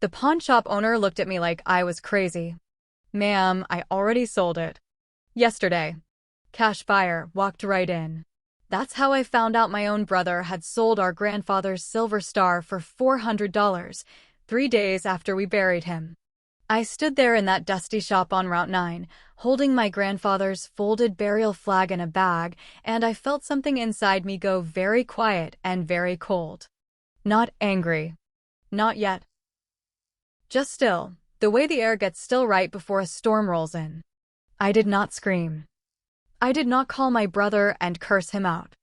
The pawn shop owner looked at me like I was crazy. Ma'am, I already sold it. Yesterday. Cash buyer walked right in. That's how I found out my own brother had sold our grandfather's silver star for $400, 3 days after we buried him. I stood there in that dusty shop on Route 9, holding my grandfather's folded burial flag in a bag, and I felt something inside me go very quiet and very cold. Not angry. Not yet. Just still, the way the air gets still right before a storm rolls in. I did not scream. I did not call my brother and curse him out.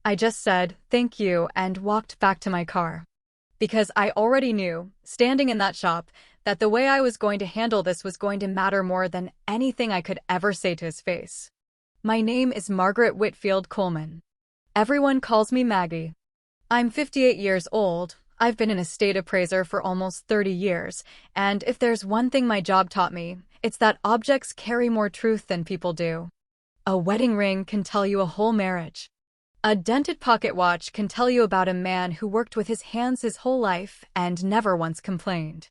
I just said, "Thank you," and walked back to my car. Because I already knew, standing in that shop, that the way I was going to handle this was going to matter more than anything I could ever say to his face. My name is Margaret Whitfield Coleman. Everyone calls me Maggie. I'm 58 years old. I've been an estate appraiser for almost 30 years, and if there's one thing my job taught me, it's that objects carry more truth than people do. A wedding ring can tell you a whole marriage. A dented pocket watch can tell you about a man who worked with his hands his whole life and never once complained.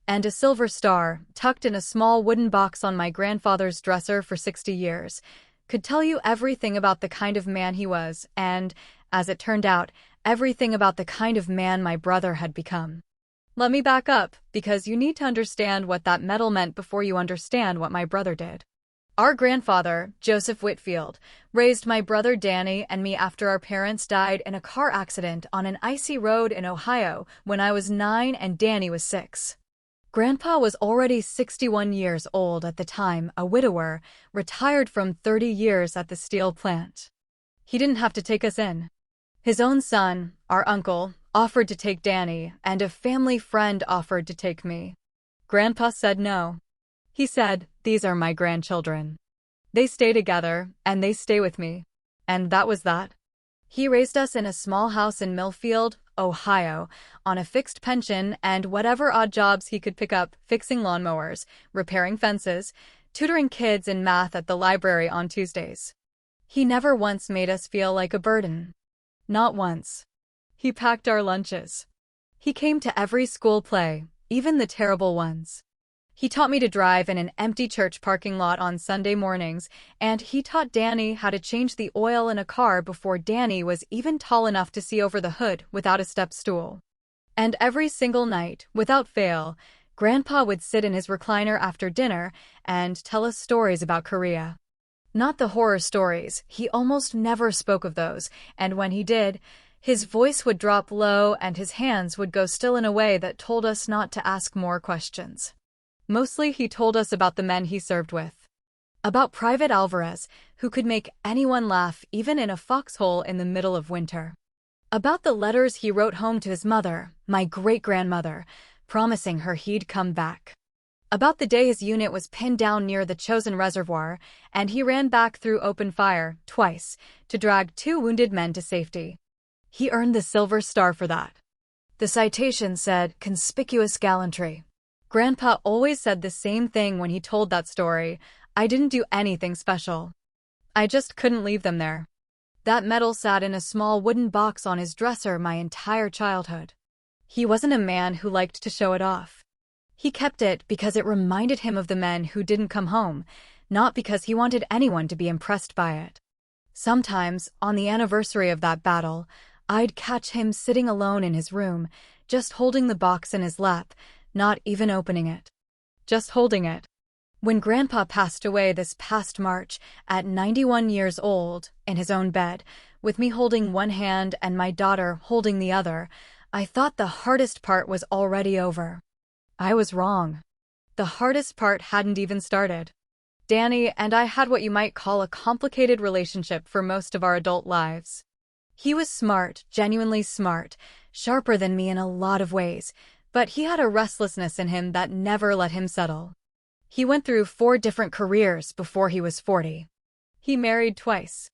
And a silver star, tucked in a small wooden box on my grandfather's dresser for 60 years, could tell you everything about the kind of man he was and, as it turned out, everything about the kind of man my brother had become. Let me back up, because you need to understand what that medal meant before you understand what my brother did. Our grandfather, Joseph Whitfield, raised my brother Danny and me after our parents died in a car accident on an icy road in Ohio when I was 9 and Danny was 6. Grandpa was already 61 years old at the time, a widower, retired from 30 years at the steel plant. He didn't have to take us in. His own son, our uncle, offered to take Danny, and a family friend offered to take me. Grandpa said no. He said, "These are my grandchildren. They stay together, and they stay with me." And that was that. He raised us in a small house in Millfield, Ohio, on a fixed pension and whatever odd jobs he could pick up, fixing lawnmowers, repairing fences, tutoring kids in math at the library on Tuesdays. He never once made us feel like a burden. Not once. He packed our lunches. He came to every school play, even the terrible ones. He taught me to drive in an empty church parking lot on Sunday mornings, and he taught Danny how to change the oil in a car before Danny was even tall enough to see over the hood without a step stool. And every single night, without fail, Grandpa would sit in his recliner after dinner and tell us stories about Korea. Not the horror stories, he almost never spoke of those, and when he did, his voice would drop low and his hands would go still in a way that told us not to ask more questions. Mostly he told us about the men he served with. About Private Alvarez, who could make anyone laugh even in a foxhole in the middle of winter. About the letters he wrote home to his mother, my great-grandmother, promising her he'd come back. About the day his unit was pinned down near the Chosin Reservoir, and he ran back through open fire, twice, to drag 2 wounded men to safety. He earned the Silver Star for that. The citation said, "Conspicuous gallantry." Grandpa always said the same thing when he told that story. I didn't do anything special. I just couldn't leave them there. That medal sat in a small wooden box on his dresser my entire childhood. He wasn't a man who liked to show it off. He kept it because it reminded him of the men who didn't come home, not because he wanted anyone to be impressed by it. Sometimes, on the anniversary of that battle, I'd catch him sitting alone in his room, just holding the box in his lap, not even opening it. Just holding it. When Grandpa passed away this past March, at 91 years old, in his own bed, with me holding one hand and my daughter holding the other, I thought the hardest part was already over. I was wrong. The hardest part hadn't even started. Danny and I had what you might call a complicated relationship for most of our adult lives. He was smart, genuinely smart, sharper than me in a lot of ways, but he had a restlessness in him that never let him settle. He went through 4 different careers before he was 40. He married twice.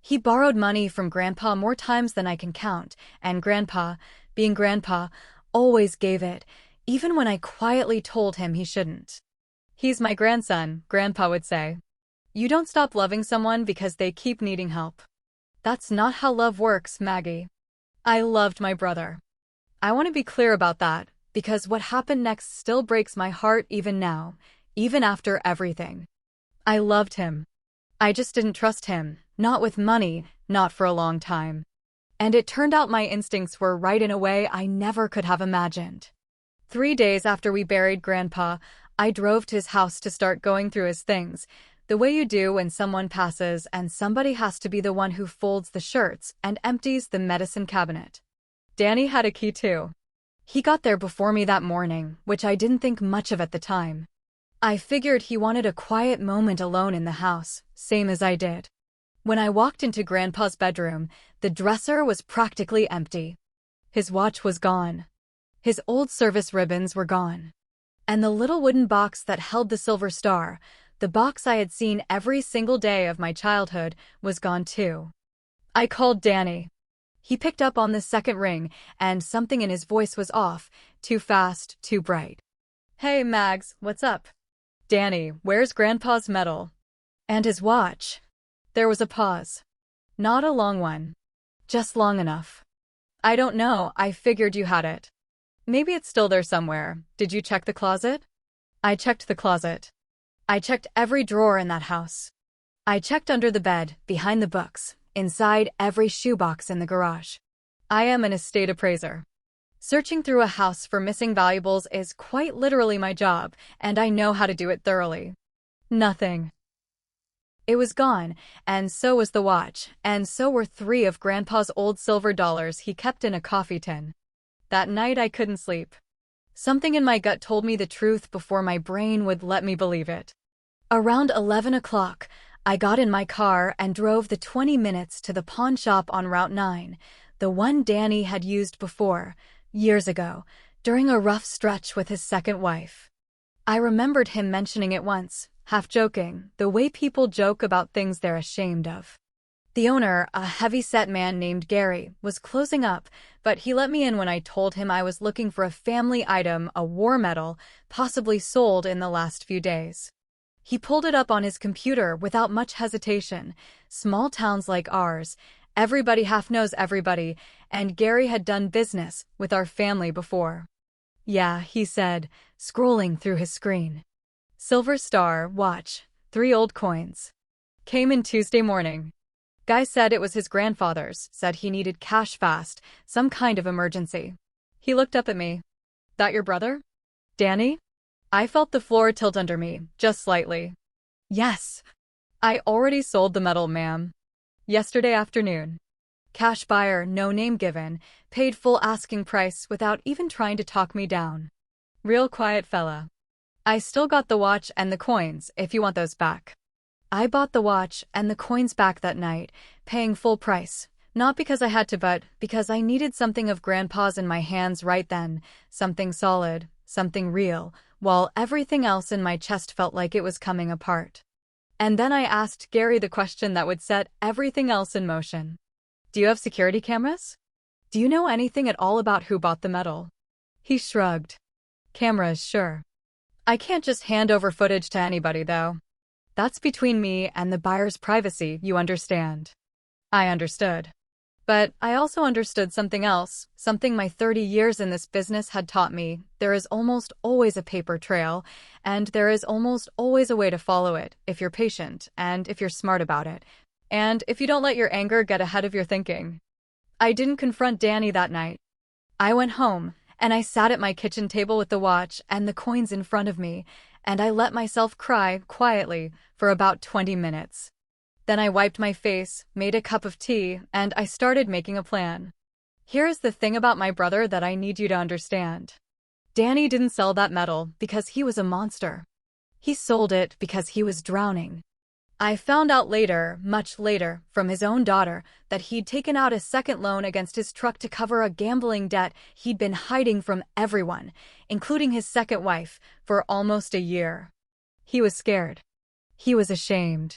He borrowed money from Grandpa more times than I can count, and Grandpa, being Grandpa, always gave it, even when I quietly told him he shouldn't. "He's my grandson," Grandpa would say. "You don't stop loving someone because they keep needing help. That's not how love works, Maggie." I loved my brother. I want to be clear about that, because what happened next still breaks my heart even now, even after everything. I loved him. I just didn't trust him, not with money, not for a long time. And it turned out my instincts were right in a way I never could have imagined. 3 days after we buried Grandpa, I drove to his house to start going through his things, the way you do when someone passes and somebody has to be the one who folds the shirts and empties the medicine cabinet. Danny had a key too. He got there before me that morning, which I didn't think much of at the time. I figured he wanted a quiet moment alone in the house, same as I did. When I walked into Grandpa's bedroom, the dresser was practically empty. His watch was gone. His old service ribbons were gone. And the little wooden box that held the silver star, the box I had seen every single day of my childhood, was gone too. I called Danny. He picked up on the second ring, and something in his voice was off, too fast, too bright. "Hey, Mags, what's up?" "Danny, where's Grandpa's medal?" "And his watch?" There was a pause. Not a long one. Just long enough. "I don't know, I figured you had it. Maybe it's still there somewhere. Did you check the closet?" I checked the closet. I checked every drawer in that house. I checked under the bed, behind the books, inside every shoebox in the garage. I am an estate appraiser. Searching through a house for missing valuables is quite literally my job, and I know how to do it thoroughly. Nothing. It was gone, and so was the watch, and so were 3 of Grandpa's old silver dollars he kept in a coffee tin. That night I couldn't sleep. Something in my gut told me the truth before my brain would let me believe it. Around 11 o'clock, I got in my car and drove the 20 minutes to the pawn shop on Route 9, the one Danny had used before, years ago, during a rough stretch with his second wife. I remembered him mentioning it once, half joking, the way people joke about things they're ashamed of. The owner, a heavy-set man named Gary, was closing up, but he let me in when I told him I was looking for a family item, a war medal, possibly sold in the last few days. He pulled it up on his computer without much hesitation. Small towns like ours, everybody half knows everybody, and Gary had done business with our family before. "Yeah," he said, scrolling through his screen. "Silver star, watch, 3 old coins. Came in Tuesday morning. Guy said it was his grandfather's, said he needed cash fast, some kind of emergency." He looked up at me. "That your brother? Danny?" I felt the floor tilt under me, just slightly. "Yes. I already sold the medal, ma'am. Yesterday afternoon. Cash buyer, no name given, paid full asking price without even trying to talk me down. Real quiet fella. I still got the watch and the coins, if you want those back." I bought the watch and the coins back that night, paying full price, not because I had to but because I needed something of Grandpa's in my hands right then, something solid, something real, while everything else in my chest felt like it was coming apart. And then I asked Gary the question that would set everything else in motion. "Do you have security cameras? Do you know anything at all about who bought the medal?" He shrugged. "Cameras, sure. I can't just hand over footage to anybody, though. That's between me and the buyer's privacy, you understand." I understood. But I also understood something else, something my 30 years in this business had taught me. There is almost always a paper trail, and there is almost always a way to follow it, if you're patient, and if you're smart about it, and if you don't let your anger get ahead of your thinking. I didn't confront Danny that night. I went home, and I sat at my kitchen table with the watch and the coins in front of me, and I let myself cry, quietly, for about 20 minutes. Then I wiped my face, made a cup of tea, and I started making a plan. Here is the thing about my brother that I need you to understand. Danny didn't sell that medal because he was a monster. He sold it because he was drowning. I found out later, much later, from his own daughter, that he'd taken out a second loan against his truck to cover a gambling debt he'd been hiding from everyone, including his second wife, for almost a year. He was scared. He was ashamed.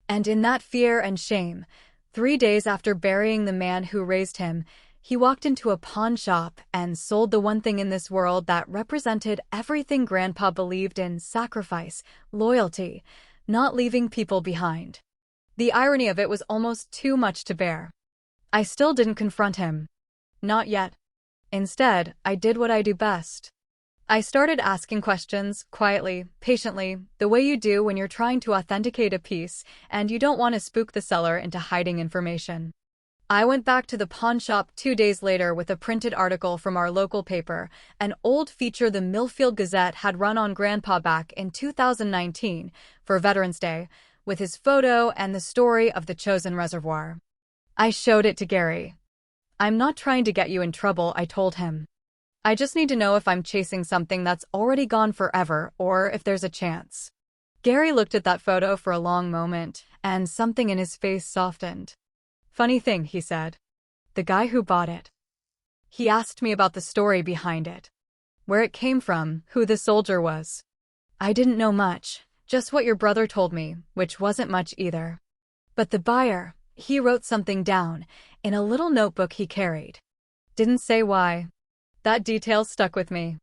And in that fear and shame, 3 days after burying the man who raised him, he walked into a pawn shop and sold the one thing in this world that represented everything Grandpa believed in: sacrifice, loyalty, not leaving people behind. The irony of it was almost too much to bear. I still didn't confront him. Not yet. Instead, I did what I do best. I started asking questions, quietly, patiently, the way you do when you're trying to authenticate a piece and you don't want to spook the seller into hiding information. I went back to the pawn shop 2 days later with a printed article from our local paper, an old feature the Millfield Gazette had run on Grandpa back in 2019 for Veterans Day, with his photo and the story of the chosen reservoir. I showed it to Gary. "I'm not trying to get you in trouble," I told him. "I just need to know if I'm chasing something that's already gone forever or if there's a chance." Gary looked at that photo for a long moment, and something in his face softened. "Funny thing," he said. "The guy who bought it. He asked me about the story behind it. Where it came from, who the soldier was. I didn't know much, just what your brother told me, which wasn't much either. But the buyer, he wrote something down, in a little notebook he carried. Didn't say why. That detail stuck with me.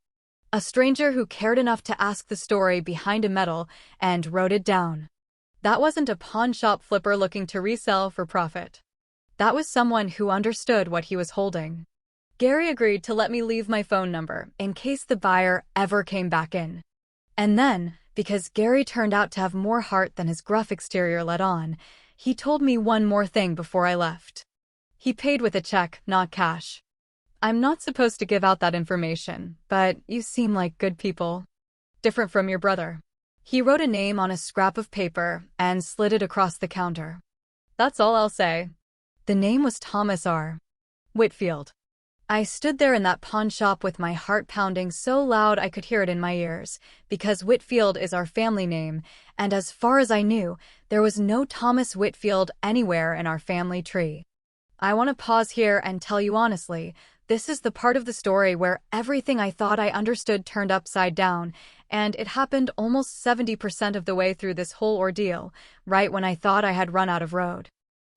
A stranger who cared enough to ask the story behind a medal and wrote it down. That wasn't a pawn shop flipper looking to resell for profit. That was someone who understood what he was holding." Gary agreed to let me leave my phone number in case the buyer ever came back in. And then, because Gary turned out to have more heart than his gruff exterior let on, he told me one more thing before I left. He paid with a check, not cash. "I'm not supposed to give out that information, but you seem like good people. Different from your brother." He wrote a name on a scrap of paper and slid it across the counter. That's all I'll say. The name was Thomas R. Whitfield. I stood there in that pawn shop with my heart pounding so loud I could hear it in my ears, because Whitfield is our family name, and as far as I knew, there was no Thomas Whitfield anywhere in our family tree. I want to pause here and tell you honestly, this is the part of the story where everything I thought I understood turned upside down, and it happened almost 70% of the way through this whole ordeal, right when I thought I had run out of road.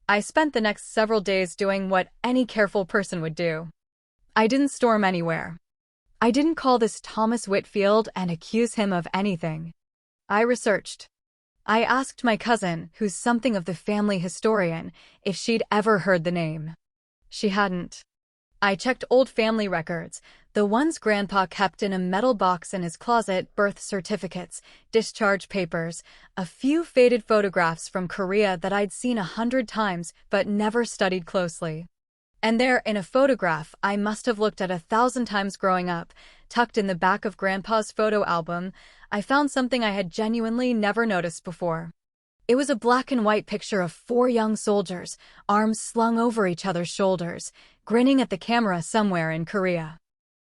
I spent the next several days doing what any careful person would do. I didn't storm anywhere. I didn't call this Thomas Whitfield and accuse him of anything. I researched. I asked my cousin, who's something of the family historian, if she'd ever heard the name. She hadn't. I checked old family records, the ones Grandpa kept in a metal box in his closet, birth certificates, discharge papers, a few faded photographs from Korea that I'd seen 100 times but never studied closely. And there, in a photograph I must have looked at 1,000 times growing up, tucked in the back of Grandpa's photo album, I found something I had genuinely never noticed before. It was a black and white picture of 4 young soldiers, arms slung over each other's shoulders, grinning at the camera somewhere in Korea.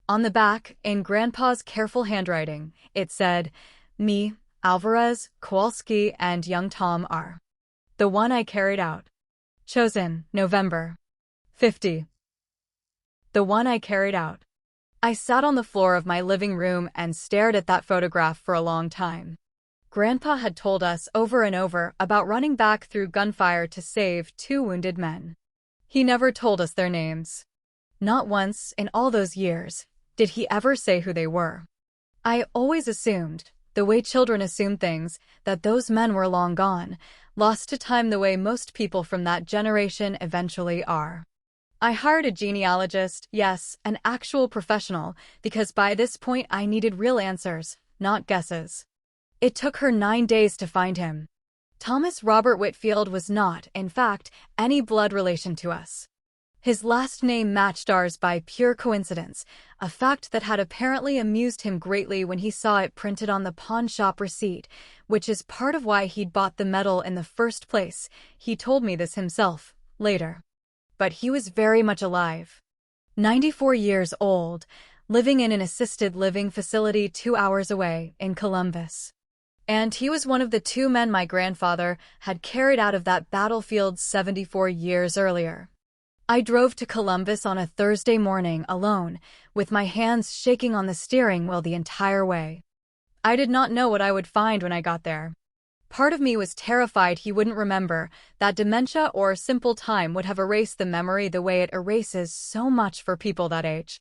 On the back, in Grandpa's careful handwriting, it said, "Me, Alvarez, Kowalski, and young Tom are the one I carried out. Chosen, November 50. The one I carried out." I sat on the floor of my living room and stared at that photograph for a long time. Grandpa had told us over and over about running back through gunfire to save 2 wounded men. He never told us their names. Not once in all those years did he ever say who they were. I always assumed, the way children assume things, that those men were long gone, lost to time the way most people from that generation eventually are. I hired a genealogist, yes, an actual professional, because by this point I needed real answers, not guesses. It took her 9 days to find him. Thomas Robert Whitfield was not, in fact, any blood relation to us. His last name matched ours by pure coincidence, a fact that had apparently amused him greatly when he saw it printed on the pawn shop receipt, which is part of why he'd bought the medal in the first place. He told me this himself, later. But he was very much alive. 94 years old, living in an assisted living facility 2 hours away in Columbus. And he was one of the 2 men my grandfather had carried out of that battlefield 74 years earlier. I drove to Columbus on a Thursday morning alone, with my hands shaking on the steering wheel the entire way. I did not know what I would find when I got there. Part of me was terrified he wouldn't remember, that dementia or simple time would have erased the memory the way it erases so much for people that age.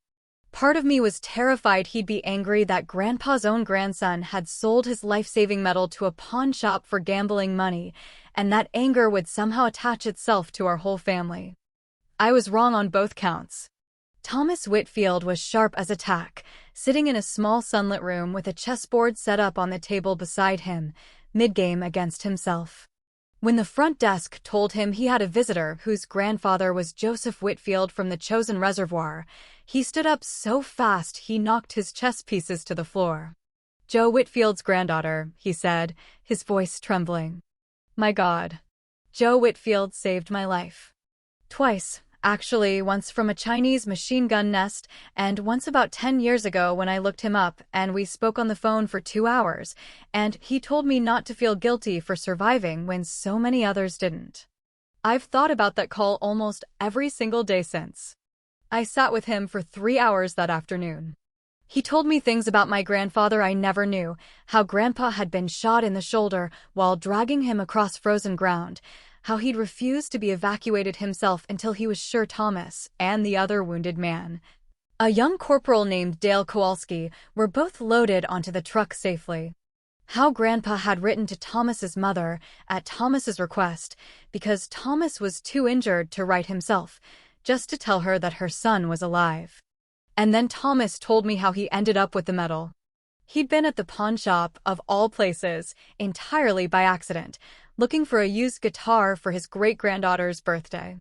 Part of me was terrified he'd be angry that Grandpa's own grandson had sold his life-saving medal to a pawn shop for gambling money, and that anger would somehow attach itself to our whole family. I was wrong on both counts. Thomas Whitfield was sharp as a tack, sitting in a small sunlit room with a chessboard set up on the table beside him, mid-game against himself. When the front desk told him he had a visitor whose grandfather was Joseph Whitfield from the Chosen Reservoir, he stood up so fast he knocked his chess pieces to the floor. "Joe Whitfield's granddaughter," he said, his voice trembling. My God. Joe Whitfield saved my life. Twice, actually, once from a Chinese machine gun nest, and once about 10 years ago when I looked him up and we spoke on the phone for 2 hours, and he told me not to feel guilty for surviving when so many others didn't. I've thought about that call almost every single day since. I sat with him for 3 hours that afternoon. He told me things about my grandfather I never knew, how Grandpa had been shot in the shoulder while dragging him across frozen ground, how he'd refused to be evacuated himself until he was sure Thomas and the other wounded man, a young corporal named Dale Kowalski, were both loaded onto the truck safely. How Grandpa had written to Thomas's mother at Thomas's request because Thomas was too injured to write himself, just to tell her that her son was alive. And then Thomas told me how he ended up with the medal. He'd been at the pawn shop, of all places, entirely by accident, looking for a used guitar for his great-granddaughter's birthday.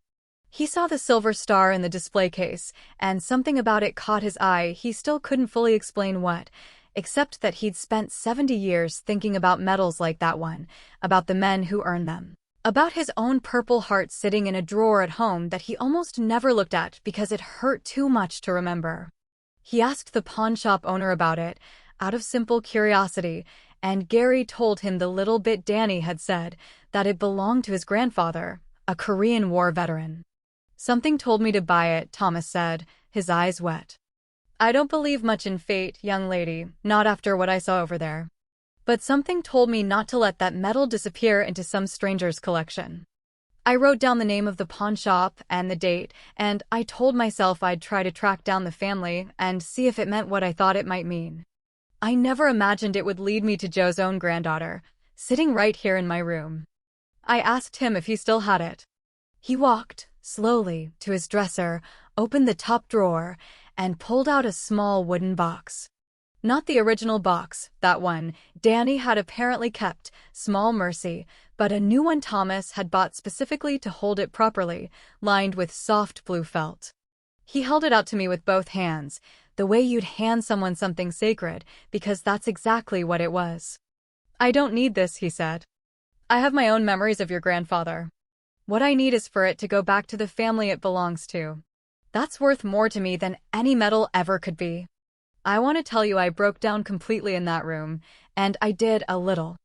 He saw the silver star in the display case, and something about it caught his eye. He still couldn't fully explain what, except that he'd spent 70 years thinking about medals like that one, about the men who earned them. About his own Purple Heart sitting in a drawer at home that he almost never looked at because it hurt too much to remember. He asked the pawn shop owner about it, out of simple curiosity, and Gary told him the little bit Danny had said, that it belonged to his grandfather, a Korean War veteran. "Something told me to buy it," Thomas said, his eyes wet. "I don't believe much in fate, young lady, not after what I saw over there. But something told me not to let that medal disappear into some stranger's collection." I wrote down the name of the pawn shop and the date, and I told myself I'd try to track down the family and see if it meant what I thought it might mean. I never imagined it would lead me to Joe's own granddaughter, sitting right here in my room. I asked him if he still had it. He walked, slowly, to his dresser, opened the top drawer, and pulled out a small wooden box. Not the original box, that one Danny had apparently kept, small mercy, but a new one Thomas had bought specifically to hold it properly, lined with soft blue felt. He held it out to me with both hands, the way you'd hand someone something sacred, because that's exactly what it was. "I don't need this," he said. "I have my own memories of your grandfather. What I need is for it to go back to the family it belongs to. That's worth more to me than any medal ever could be." I want to tell you I broke down completely in that room, and I did a little.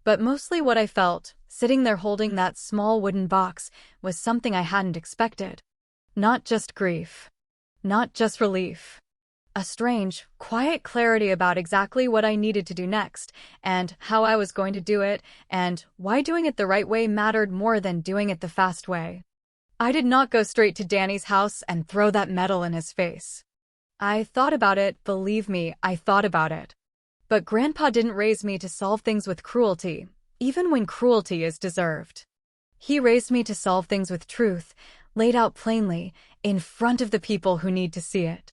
But mostly what I felt, sitting there holding that small wooden box, was something I hadn't expected. Not just grief. Not just relief. A strange, quiet clarity about exactly what I needed to do next, and how I was going to do it, and why doing it the right way mattered more than doing it the fast way. I did not go straight to Danny's house and throw that medal in his face. I thought about it, believe me, I thought about it. But Grandpa didn't raise me to solve things with cruelty, even when cruelty is deserved. He raised me to solve things with truth, laid out plainly, in front of the people who need to see it.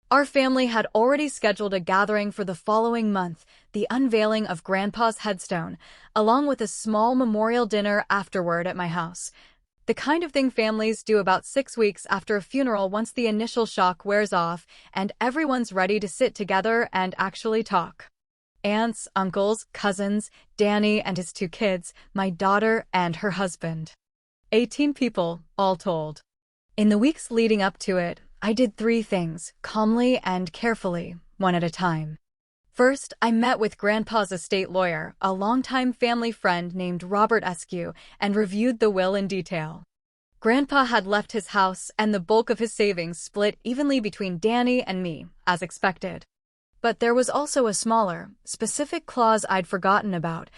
Our family had already scheduled a gathering for the following month, the unveiling of Grandpa's headstone, along with a small memorial dinner afterward at my house. The kind of thing families do about 6 weeks after a funeral once the initial shock wears off and everyone's ready to sit together and actually talk. Aunts, uncles, cousins, Danny and his 2 kids, my daughter and her husband. 18 people, all told. In the weeks leading up to it, I did 3 things, calmly and carefully, one at a time. First, I met with Grandpa's estate lawyer, a longtime family friend named Robert Eskew, and reviewed the will in detail. Grandpa had left his house and the bulk of his savings split evenly between Danny and me, as expected. But there was also a smaller, specific clause I'd forgotten about,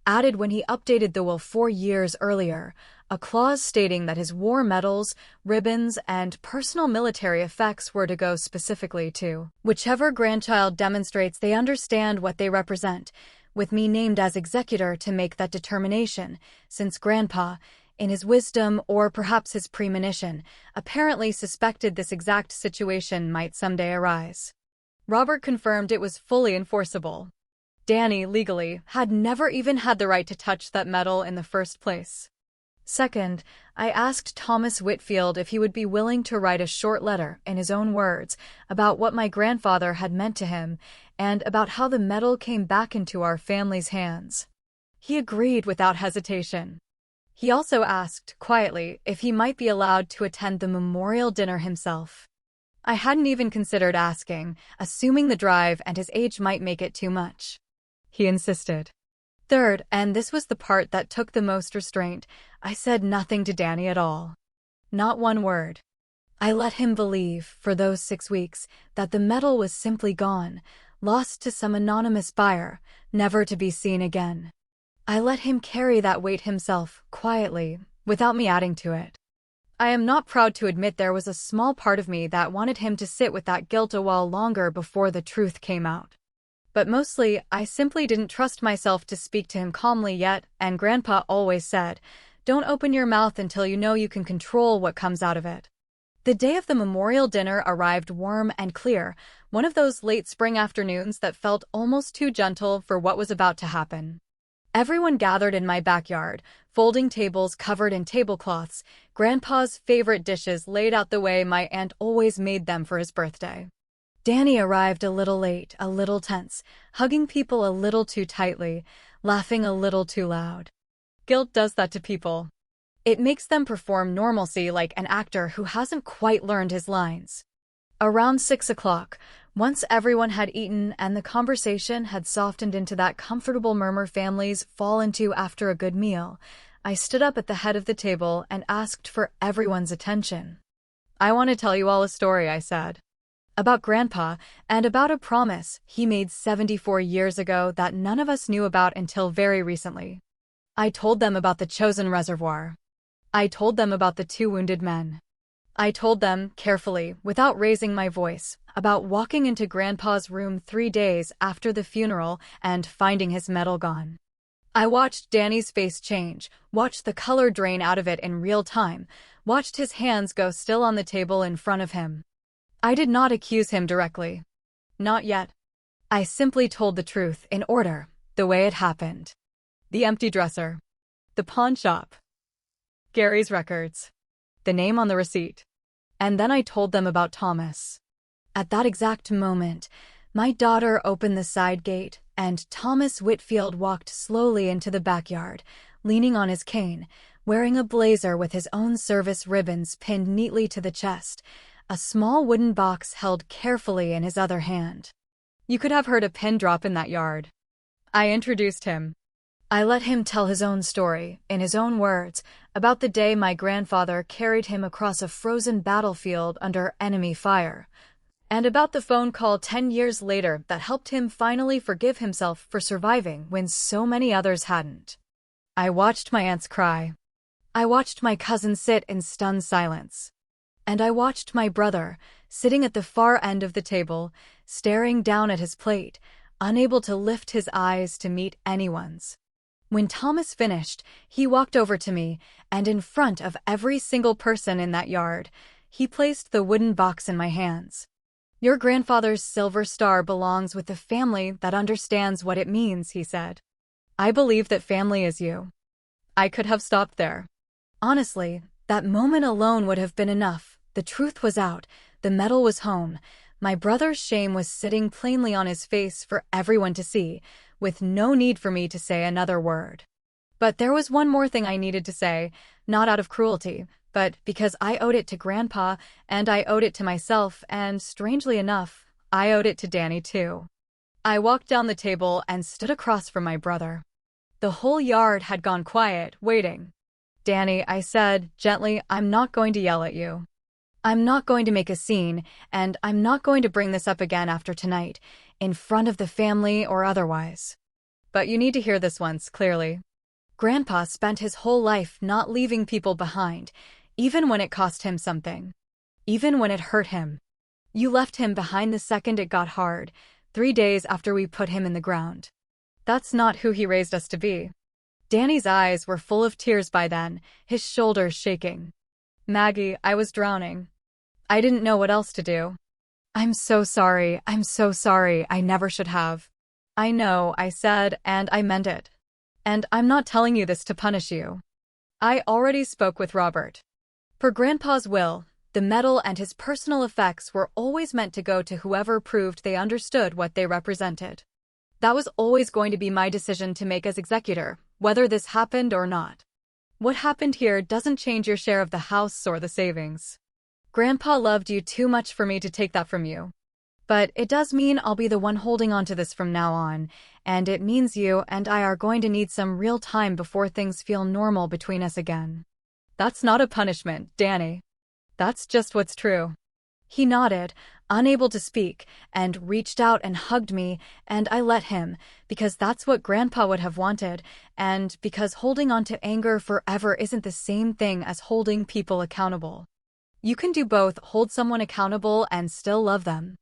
added when he updated the will 4 years earlier, a clause stating that his war medals, ribbons, and personal military effects were to go specifically to whichever grandchild demonstrates they understand what they represent, with me named as executor to make that determination, since Grandpa, in his wisdom or perhaps his premonition, apparently suspected this exact situation might someday arise. Robert confirmed it was fully enforceable. Danny, legally, had never even had the right to touch that metal in the first place. Second, I asked Thomas Whitfield if he would be willing to write a short letter, in his own words, about what my grandfather had meant to him and about how the metal came back into our family's hands. He agreed without hesitation. He also asked, quietly, if he might be allowed to attend the memorial dinner himself. I hadn't even considered asking, assuming the drive and his age might make it too much. He insisted. Third, and this was the part that took the most restraint, I said nothing to Danny at all. Not one word. I let him believe, for those 6 weeks, that the metal was simply gone, lost to some anonymous buyer, never to be seen again. I let him carry that weight himself, quietly, without me adding to it. I am not proud to admit there was a small part of me that wanted him to sit with that guilt a while longer before the truth came out. But mostly, I simply didn't trust myself to speak to him calmly yet, and Grandpa always said, "Don't open your mouth until you know you can control what comes out of it." The day of the memorial dinner arrived warm and clear, one of those late spring afternoons that felt almost too gentle for what was about to happen. Everyone gathered in my backyard, folding tables covered in tablecloths, Grandpa's favorite dishes laid out the way my aunt always made them for his birthday. Danny arrived a little late, a little tense, hugging people a little too tightly, laughing a little too loud. Guilt does that to people. It makes them perform normalcy like an actor who hasn't quite learned his lines. Around 6 o'clock, once everyone had eaten and the conversation had softened into that comfortable murmur families fall into after a good meal, I stood up at the head of the table and asked for everyone's attention. "I want to tell you all a story," I said. About Grandpa, and about a promise he made 74 years ago that none of us knew about until very recently. I told them about the chosen reservoir. I told them about the 2 wounded men. I told them, carefully, without raising my voice, about walking into Grandpa's room 3 days after the funeral and finding his medal gone. I watched Danny's face change, watched the color drain out of it in real time, watched his hands go still on the table in front of him. I did not accuse him directly. Not yet. I simply told the truth in order, the way it happened. The empty dresser. The pawn shop. Gary's records. The name on the receipt. And then I told them about Thomas. At that exact moment, my daughter opened the side gate, and Thomas Whitfield walked slowly into the backyard, leaning on his cane, wearing a blazer with his own service ribbons pinned neatly to the chest, a small wooden box held carefully in his other hand. You could have heard a pin drop in that yard. I introduced him. I let him tell his own story, in his own words, about the day my grandfather carried him across a frozen battlefield under enemy fire, and about the phone call 10 years later that helped him finally forgive himself for surviving when so many others hadn't. I watched my aunts cry. I watched my cousin sit in stunned silence. And I watched my brother, sitting at the far end of the table, staring down at his plate, unable to lift his eyes to meet anyone's. When Thomas finished, he walked over to me, and in front of every single person in that yard, he placed the wooden box in my hands. "Your grandfather's silver star belongs with the family that understands what it means," he said. "I believe that family is you." I could have stopped there. Honestly, that moment alone would have been enough. The truth was out, the medal was home, my brother's shame was sitting plainly on his face for everyone to see, with no need for me to say another word. But there was one more thing I needed to say, not out of cruelty, but because I owed it to Grandpa, and I owed it to myself, and strangely enough, I owed it to Danny too. I walked down the table and stood across from my brother. The whole yard had gone quiet, waiting. "Danny," I said, gently, "I'm not going to yell at you. I'm not going to make a scene, and I'm not going to bring this up again after tonight, in front of the family or otherwise. But you need to hear this once, clearly. Grandpa spent his whole life not leaving people behind, even when it cost him something. Even when it hurt him. You left him behind the second it got hard, 3 days after we put him in the ground. That's not who he raised us to be. Danny's eyes were full of tears by then, his shoulders shaking. Maggie, I was drowning. I didn't know what else to do. I'm so sorry, I never should have. I know, I said, and I meant it. And I'm not telling you this to punish you. I already spoke with Robert. Per Grandpa's will, the medal and his personal effects were always meant to go to whoever proved they understood what they represented. That was always going to be my decision to make as executor, whether this happened or not. What happened here doesn't change your share of the house or the savings. Grandpa loved you too much for me to take that from you. But it does mean I'll be the one holding on to this from now on, and it means you and I are going to need some real time before things feel normal between us again. That's not a punishment, Danny. That's just what's true. He nodded, unable to speak, and reached out and hugged me, and I let him, because that's what Grandpa would have wanted, and because holding on to anger forever isn't the same thing as holding people accountable. You can do both, hold someone accountable and still love them.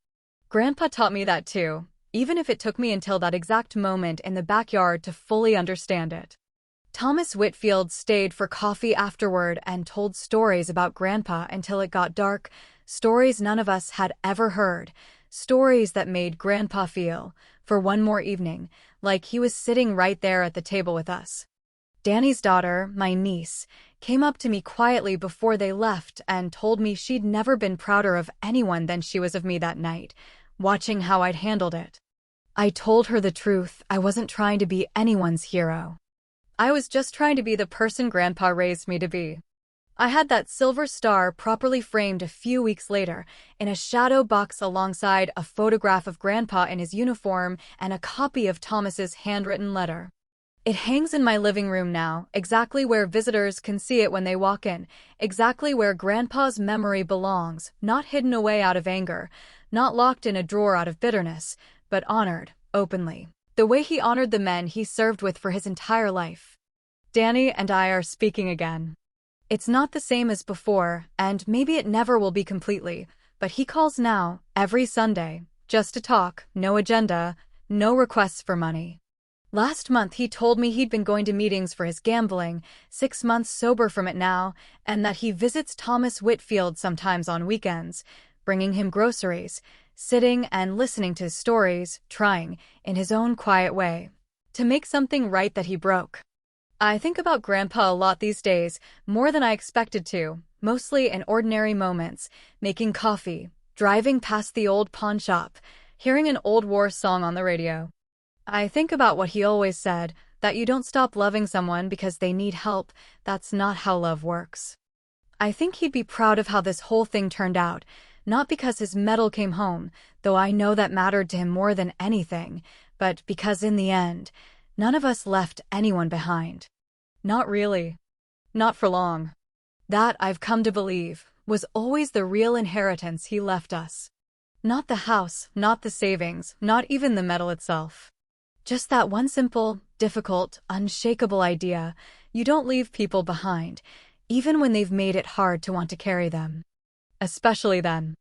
Grandpa taught me that too, even if it took me until that exact moment in the backyard to fully understand it. Thomas Whitfield stayed for coffee afterward and told stories about Grandpa until it got dark, stories none of us had ever heard, stories that made Grandpa feel, for one more evening, like he was sitting right there at the table with us. Danny's daughter, my niece, came up to me quietly before they left and told me she'd never been prouder of anyone than she was of me that night, watching how I'd handled it. I told her the truth. I wasn't trying to be anyone's hero. I was just trying to be the person Grandpa raised me to be. I had that silver star properly framed a few weeks later in a shadow box alongside a photograph of Grandpa in his uniform and a copy of Thomas's handwritten letter. It hangs in my living room now, exactly where visitors can see it when they walk in, exactly where Grandpa's memory belongs, not hidden away out of anger, not locked in a drawer out of bitterness, but honored, openly, the way he honored the men he served with for his entire life. Danny and I are speaking again. It's not the same as before, and maybe it never will be completely, but he calls now, every Sunday, just to talk, no agenda, no requests for money. Last month he told me he'd been going to meetings for his gambling, 6 months sober from it now, and that he visits Thomas Whitfield sometimes on weekends, bringing him groceries, sitting and listening to his stories, trying, in his own quiet way, to make something right that he broke. I think about Grandpa a lot these days, more than I expected to, mostly in ordinary moments, making coffee, driving past the old pawn shop, hearing an old war song on the radio. I think about what he always said, that you don't stop loving someone because they need help. That's not how love works. I think he'd be proud of how this whole thing turned out, not because his medal came home, though I know that mattered to him more than anything, but because in the end, none of us left anyone behind. Not really. Not for long. That, I've come to believe, was always the real inheritance he left us. Not the house, not the savings, not even the medal itself. Just that one simple, difficult, unshakable idea: you don't leave people behind, even when they've made it hard to want to carry them. Especially then.